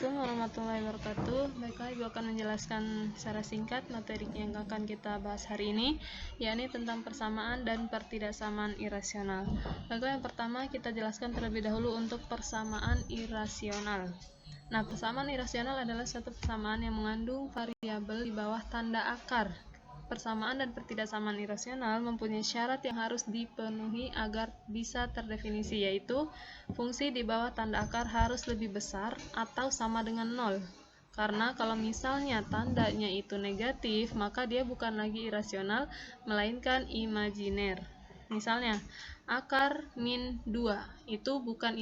Assalamualaikum warahmatullahi wabarakatuh. Baiklah, Ibu akan menjelaskan secara singkat materi yang akan kita bahas hari ini, yakni tentang persamaan dan pertidaksamaan irasional. Baiklah, yang pertama kita jelaskan terlebih dahulu untuk persamaan irasional. Nah, persamaan irasional adalah suatu persamaan yang mengandung variabel di bawah tanda akar. Persamaan dan pertidaksamaan irasional mempunyai syarat yang harus dipenuhi agar bisa terdefinisi, yaitu fungsi di bawah tanda akar harus lebih besar atau sama dengan 0. Karena kalau misalnya tandanya itu negatif, maka dia bukan lagi irasional, melainkan imajiner. Misalnya, akar min 2 itu bukan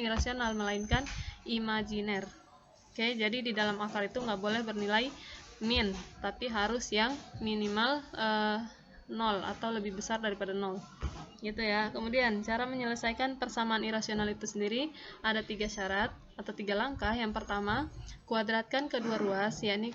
irasional, melainkan imajiner. Oke, jadi di dalam akar itu nggak boleh bernilai min, tapi harus yang minimal 0 atau lebih besar daripada 0. Gitu ya. Kemudian cara menyelesaikan persamaan irasional itu sendiri ada 3 syarat atau 3 langkah. Yang pertama, kuadratkan kedua ruas, yakni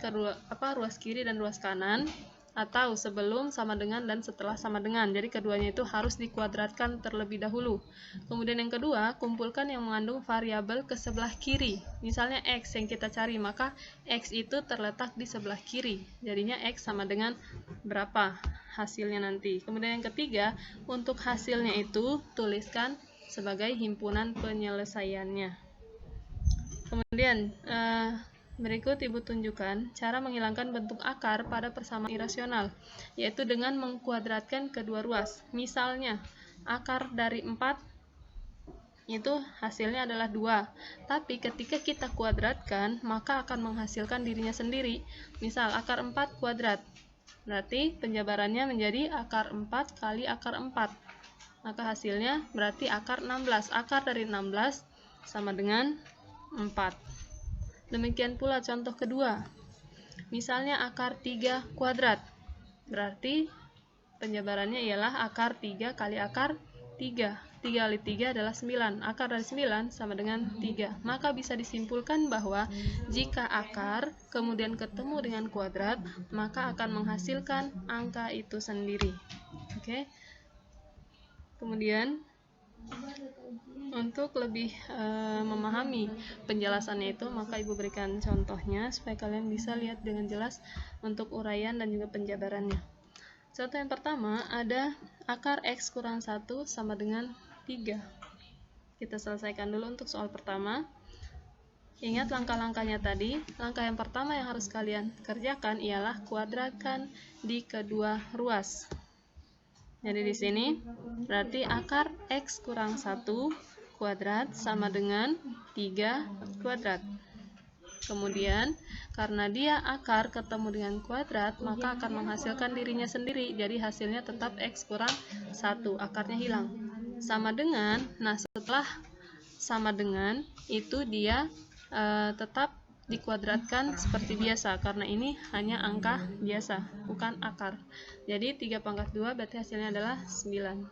ruas kiri dan ruas kanan, atau sebelum, sama dengan, dan setelah sama dengan. Jadi keduanya itu harus dikuadratkan terlebih dahulu. Kemudian yang kedua, kumpulkan yang mengandung variabel ke sebelah kiri. Misalnya x yang kita cari, maka x itu terletak di sebelah kiri. Jadinya x sama dengan berapa hasilnya nanti. Kemudian yang ketiga, untuk hasilnya itu tuliskan sebagai himpunan penyelesaiannya. Kemudian berikut Ibu tunjukkan cara menghilangkan bentuk akar pada persamaan irasional, yaitu dengan mengkuadratkan kedua ruas. Misalnya, akar dari 4 itu hasilnya adalah 2. Tapi ketika kita kuadratkan, maka akan menghasilkan dirinya sendiri. Misal, akar 4 kuadrat. Berarti penjabarannya menjadi akar 4 kali akar 4. Maka hasilnya berarti akar 16. Akar dari 16 sama dengan 4. Demikian pula contoh kedua. Misalnya akar 3 kuadrat. Berarti penjabarannya ialah akar 3 kali akar 3. 3 kali 3 adalah 9. Akar dari 9 sama dengan 3. Maka bisa disimpulkan bahwa jika akar kemudian ketemu dengan kuadrat, maka akan menghasilkan angka itu sendiri. Oke. Kemudian untuk lebih memahami penjelasannya itu, maka Ibu berikan contohnya supaya kalian bisa lihat dengan jelas untuk uraian dan juga penjabarannya. Contoh yang pertama ada akar x kurang 1 sama dengan 3. Kita selesaikan dulu untuk soal pertama. Ingat langkah-langkahnya tadi. Langkah yang pertama yang harus kalian kerjakan ialah kuadratkan di kedua ruas. Jadi di sini berarti akar x kurang 1 kuadrat sama dengan 3 kuadrat. Kemudian karena dia akar ketemu dengan kuadrat, maka akan menghasilkan dirinya sendiri. Jadi hasilnya tetap x kurang 1, akarnya hilang. Sama dengan, nah setelah sama dengan itu dia tetap dikuadratkan seperti biasa, karena ini hanya angka biasa, bukan akar. Jadi 3 pangkat 2 berarti hasilnya adalah 9.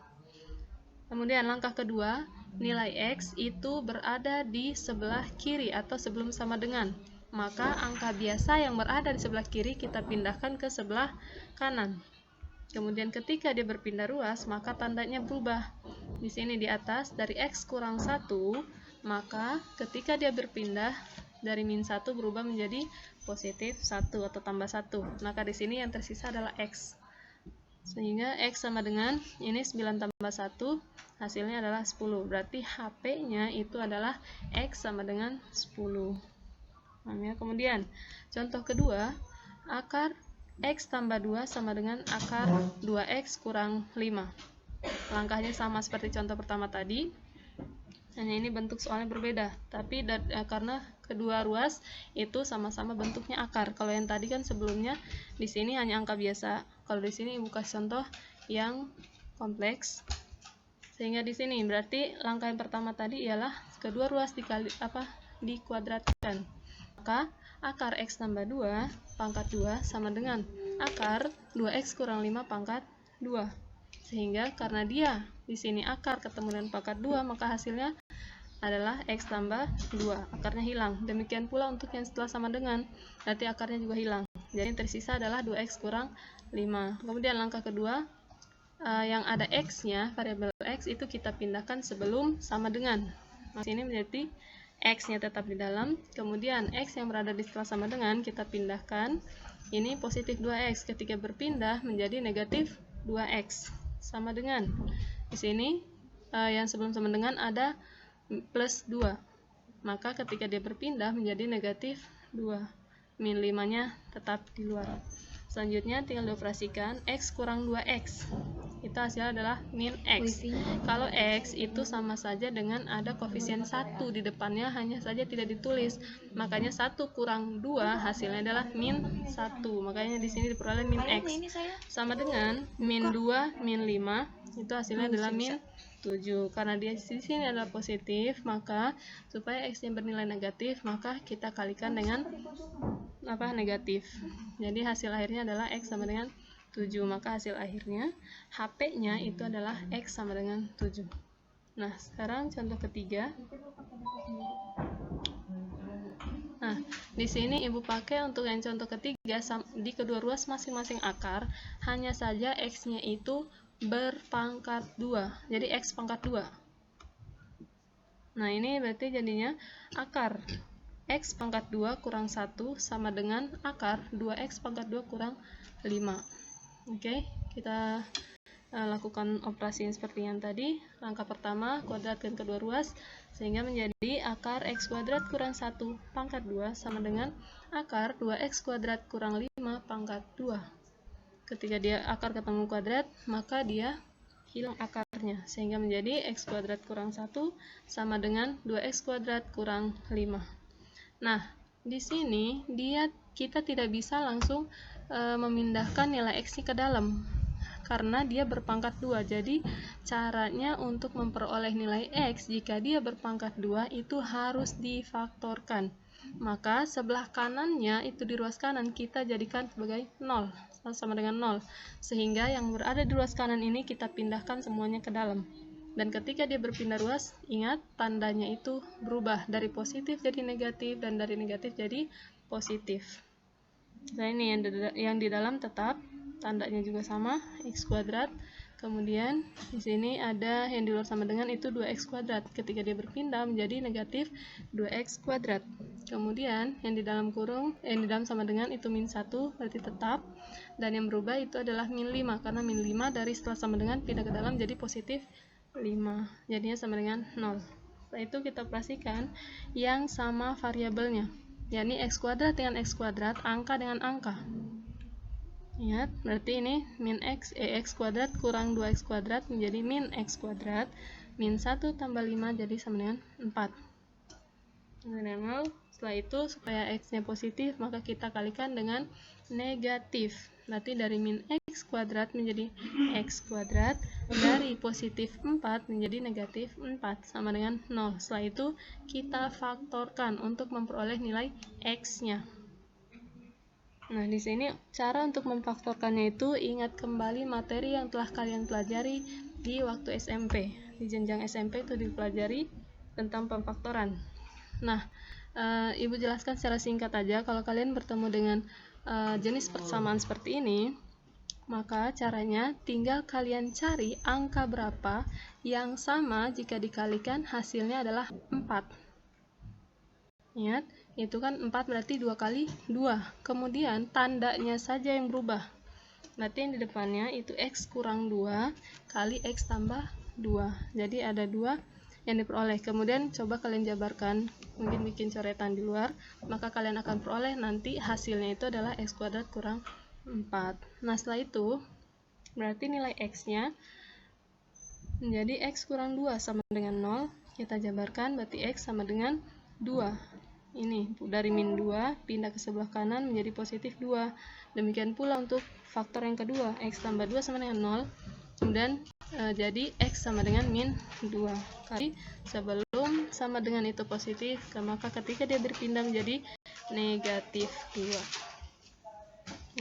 Kemudian langkah kedua, nilai x itu berada di sebelah kiri atau sebelum sama dengan. Maka angka biasa yang berada di sebelah kiri kita pindahkan ke sebelah kanan. Kemudian ketika dia berpindah ruas, maka tandanya berubah. Di sini di atas dari x kurang 1, maka ketika dia berpindah dari min 1 berubah menjadi positif 1 atau tambah 1. Maka di sini yang tersisa adalah x. Sehingga x sama dengan ini 9 tambah 1, hasilnya adalah 10. Berarti HP-nya itu adalah x sama dengan 10. Kemudian contoh kedua, akar x tambah 2 sama dengan akar 2x kurang 5. Langkahnya sama seperti contoh pertama tadi, hanya ini bentuk soalnya berbeda. Tapi karena kedua ruas itu sama-sama bentuknya akar. Kalau yang tadi kan sebelumnya di sini hanya angka biasa. Kalau di sini Ibu kasih contoh yang kompleks. Sehingga di sini berarti langkah yang pertama tadi ialah kedua ruas dikuadratkan. Maka akar x tambah 2 pangkat 2 sama dengan akar 2x kurang 5 pangkat 2. Sehingga karena dia di sini akar ketemu dengan pangkat 2, maka hasilnya adalah x tambah 2. Akarnya hilang. Demikian pula untuk yang setelah sama dengan, berarti akarnya juga hilang. Jadi yang tersisa adalah 2x kurang 5. Kemudian langkah kedua, yang ada x-nya, variabel x itu kita pindahkan sebelum sama dengan. Di sini menjadi X-nya tetap di dalam, kemudian X yang berada di setelah sama dengan kita pindahkan, ini positif 2X, ketika berpindah menjadi negatif 2X, sama dengan, di sini yang sebelum sama dengan ada plus 2, maka ketika dia berpindah menjadi negatif 2, min 5 nya tetap di luar. Selanjutnya tinggal dioperasikan, X kurang 2X, itu hasilnya adalah min X. Kalau X itu sama saja dengan ada koefisien 1 di depannya, hanya saja tidak ditulis, makanya 1 kurang 2 hasilnya adalah min 1, makanya di sini diperoleh min X, sama dengan min 2 min 5, itu hasilnya adalah min 7. Karena dia di sini adalah positif, maka supaya X nya bernilai negatif, maka kita kalikan dengan negatif. Jadi hasil akhirnya adalah X sama dengan 7, maka hasil akhirnya HP-nya itu adalah X sama dengan 7. Nah, sekarang contoh ketiga. Nah, di sini Ibu pakai untuk yang contoh ketiga, di kedua ruas masing-masing akar, hanya saja X-nya itu berpangkat 2, jadi X pangkat 2. Nah, ini berarti jadinya akar X pangkat 2 kurang 1 sama dengan akar 2X pangkat 2 kurang 5. Oke, kita lakukan operasi seperti yang tadi. Langkah pertama, kuadratkan kedua ruas sehingga menjadi akar X kuadrat kurang 1 pangkat 2 sama dengan akar 2X kuadrat kurang 5 pangkat 2. Ketika dia akar ketemu kuadrat, maka dia hilang akarnya, sehingga menjadi X kuadrat kurang 1 sama dengan 2X kuadrat kurang 5. Nah, di sini kita tidak bisa langsung memindahkan nilai X-nya ke dalam karena dia berpangkat 2. Jadi caranya untuk memperoleh nilai X jika dia berpangkat 2 itu harus difaktorkan. Maka sebelah kanannya itu di ruas kanan kita jadikan sebagai 0, sama dengan 0. Sehingga yang berada di ruas kanan ini kita pindahkan semuanya ke dalam. Dan ketika dia berpindah ruas, ingat tandanya itu berubah dari positif jadi negatif dan dari negatif jadi positif. Nah, ini yang di dalam tetap tandanya juga sama, X kuadrat. Kemudian di sini ada yang di luar sama dengan itu 2X kuadrat. Ketika dia berpindah menjadi negatif 2X kuadrat. Kemudian yang di dalam kurung, yang di dalam sama dengan itu min 1 berarti tetap. Dan yang berubah itu adalah min 5 karena min 5 dari setelah sama dengan pindah ke dalam jadi positif 5, jadinya sama dengan 0. Setelah itu kita operasikan yang sama variabelnya, yakni X kuadrat dengan X kuadrat, angka dengan angka. Ingat, berarti ini min X kuadrat kurang 2X kuadrat menjadi min X kuadrat, min 1 tambah 5 jadi sama dengan 4. Setelah itu supaya X-nya positif maka kita kalikan dengan negatif. Berarti dari min X kuadrat menjadi X kuadrat, dari positif 4 menjadi negatif 4 sama dengan 0. Setelah itu kita faktorkan untuk memperoleh nilai X-nya. Nah, di sini cara untuk memfaktorkannya itu ingat kembali materi yang telah kalian pelajari di waktu SMP. Di jenjang SMP itu dipelajari tentang pemfaktoran. Nah, Ibu jelaskan secara singkat aja. Kalau kalian bertemu dengan jenis persamaan seperti ini, maka caranya tinggal kalian cari angka berapa yang sama jika dikalikan hasilnya adalah 4. Ingat, itu kan 4 berarti 2 kali 2. Kemudian tandanya saja yang berubah. Berarti yang di depannya itu X kurang 2 kali X tambah 2. Jadi ada 2 yang diperoleh. Kemudian coba kalian jabarkan, mungkin bikin coretan di luar, maka kalian akan peroleh nanti hasilnya itu adalah X kuadrat kurang 4. Nah, setelah itu berarti nilai X-nya menjadi X kurang 2 sama dengan 0. Kita jabarkan, berarti X sama dengan 2. Ini dari min 2 pindah ke sebelah kanan menjadi positif 2. Demikian pula untuk faktor yang kedua, X tambah 2 sama dengan 0. Kemudian jadi X sama dengan min 2 kali sebelum sama dengan itu positif, maka ketika dia berpindah menjadi negatif 2.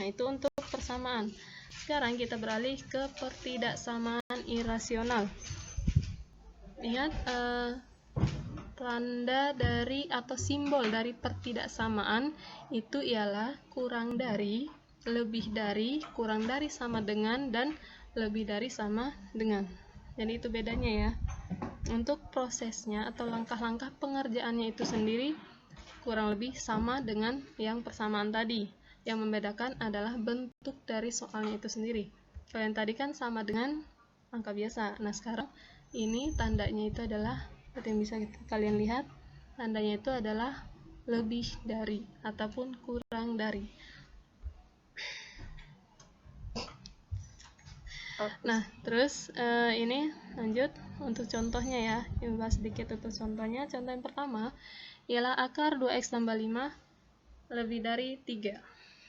Nah, itu untuk persamaan. Sekarang kita beralih ke pertidaksamaan irasional. Ingat, tanda dari atau simbol dari pertidaksamaan itu ialah kurang dari, lebih dari, kurang dari sama dengan, dan lebih dari sama dengan. Jadi itu bedanya ya. Untuk prosesnya atau langkah-langkah pengerjaannya itu sendiri kurang lebih sama dengan yang persamaan tadi. Yang membedakan adalah bentuk dari soalnya itu sendiri. Kalau yang tadi kan sama dengan angka biasa. Nah, sekarang ini tandanya itu adalah, seperti yang bisa kalian lihat, tandanya itu adalah lebih dari ataupun kurang dari. Nah, terus ini lanjut untuk contohnya ya. Ini bahas sedikit untuk contohnya. Contoh yang pertama ialah akar 2x tambah 5 lebih dari 3.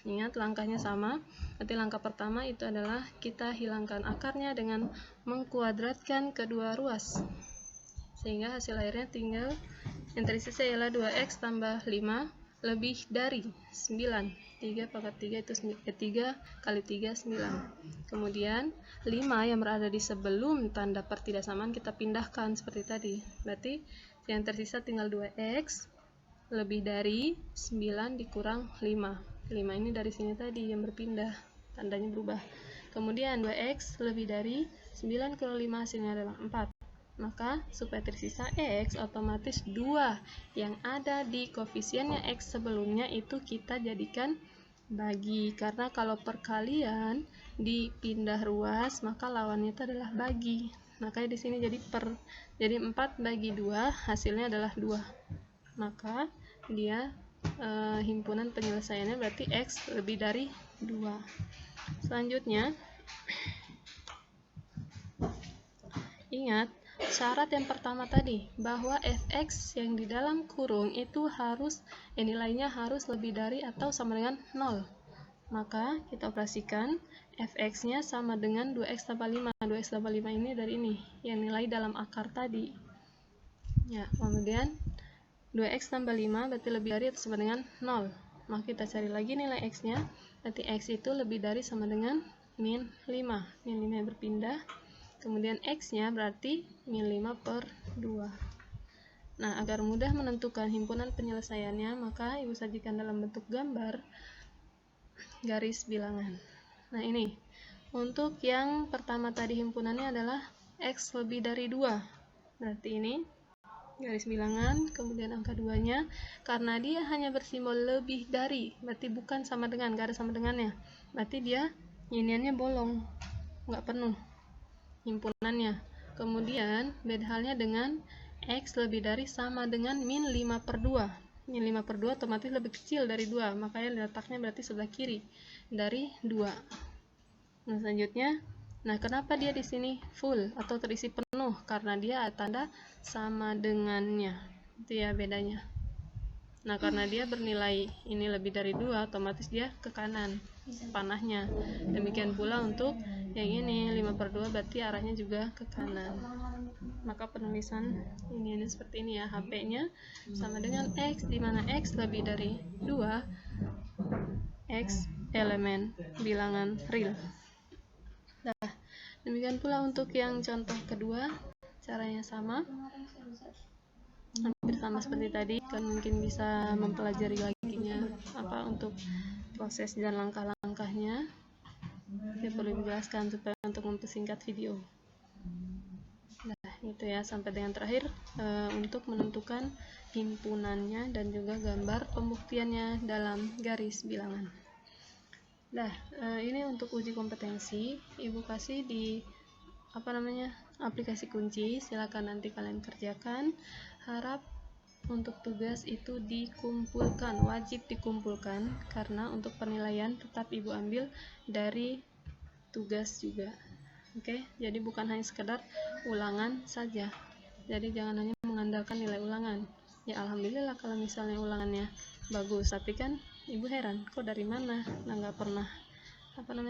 Ingat, langkahnya sama. Berarti langkah pertama itu adalah kita hilangkan akarnya dengan mengkuadratkan kedua ruas. Sehingga hasil akhirnya tinggal yang tersisa ialah 2x tambah 5 lebih dari 9. 3 pangkat 3 itu 3 kali 3 9. Kemudian 5 yang berada di sebelum tanda pertidaksamaan kita pindahkan seperti tadi. Berarti yang tersisa tinggal 2x lebih dari 9 dikurang 5. 5 ini dari sini tadi yang berpindah, tandanya berubah. Kemudian 2x lebih dari 9 kurang 5 hasilnya adalah 4. Maka supaya tersisa x, otomatis 2 yang ada di koefisiennya x sebelumnya itu kita jadikan bagi, karena kalau perkalian dipindah ruas maka lawannya itu adalah bagi. Makanya di sini jadi 4 bagi 2 hasilnya adalah 2. Maka dia himpunan penyelesaiannya berarti x lebih dari 2. Selanjutnya, ingat syarat yang pertama tadi, bahwa fx yang di dalam kurung itu harus nilainya harus lebih dari atau sama dengan 0. Maka kita operasikan fx nya sama dengan 2x tambah 5. 2x tambah 5 ini dari ini, yang nilai dalam akar tadi ya. Kemudian 2x tambah 5 berarti lebih dari atau sama dengan 0. Maka kita cari lagi nilai x nya, berarti x itu lebih dari sama dengan min 5. Min 5 yang berpindah. Kemudian x-nya berarti min 5 per 2. Nah, agar mudah menentukan himpunan penyelesaiannya, maka Ibu sajikan dalam bentuk gambar garis bilangan. Nah, ini. Untuk yang pertama tadi himpunannya adalah x lebih dari 2. Berarti ini garis bilangan, kemudian angka 2-nya. Karena dia hanya bersimbol lebih dari, berarti bukan sama dengan, gak ada sama dengannya. Berarti dia iniannya bolong, nggak penuh himpunannya. Kemudian beda halnya dengan x lebih dari sama dengan min 5 per 2. Min 5 per 2 otomatis lebih kecil dari 2, makanya letaknya berarti sebelah kiri dari 2. Nah, selanjutnya, kenapa dia di sini full atau terisi penuh? Karena dia ada tanda sama dengannya. Itu ya bedanya. Nah, karena dia bernilai ini lebih dari 2, otomatis dia ke kanan panahnya. Demikian pula untuk yang ini 5 per 2 berarti arahnya juga ke kanan. Maka penulisan ini seperti ini ya, HP-nya sama dengan x, di mana x lebih dari 2, x elemen bilangan real. Nah, demikian pula untuk yang contoh kedua, caranya sama, hampir sama seperti tadi. Kan mungkin bisa mempelajari laginya apa untuk proses dan langkah-langkahnya. Saya perlu dijelaskan supaya untuk mempersingkat video. Nah, itu ya, sampai dengan terakhir untuk menentukan himpunannya dan juga gambar pembuktiannya dalam garis bilangan. Nah, ini untuk uji kompetensi, Ibu kasih di aplikasi kunci. Silakan nanti kalian kerjakan. Harap untuk tugas itu dikumpulkan, wajib dikumpulkan, karena untuk penilaian tetap Ibu ambil dari tugas juga. Oke, jadi bukan hanya sekedar ulangan saja. Jadi jangan hanya mengandalkan nilai ulangan. Ya alhamdulillah kalau misalnya ulangannya bagus, tapi kan Ibu heran, kok dari mana? Nggak pernah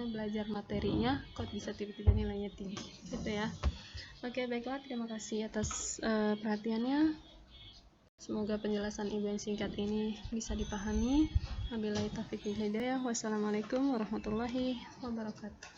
belajar materinya, kok bisa tiba-tiba nilainya tinggi, gitu ya. Oke, baiklah, terima kasih atas perhatiannya. Semoga penjelasan Ibu yang singkat ini bisa dipahami. Wabillahi taufiq wal hidayah. Wassalamualaikum warahmatullahi wabarakatuh.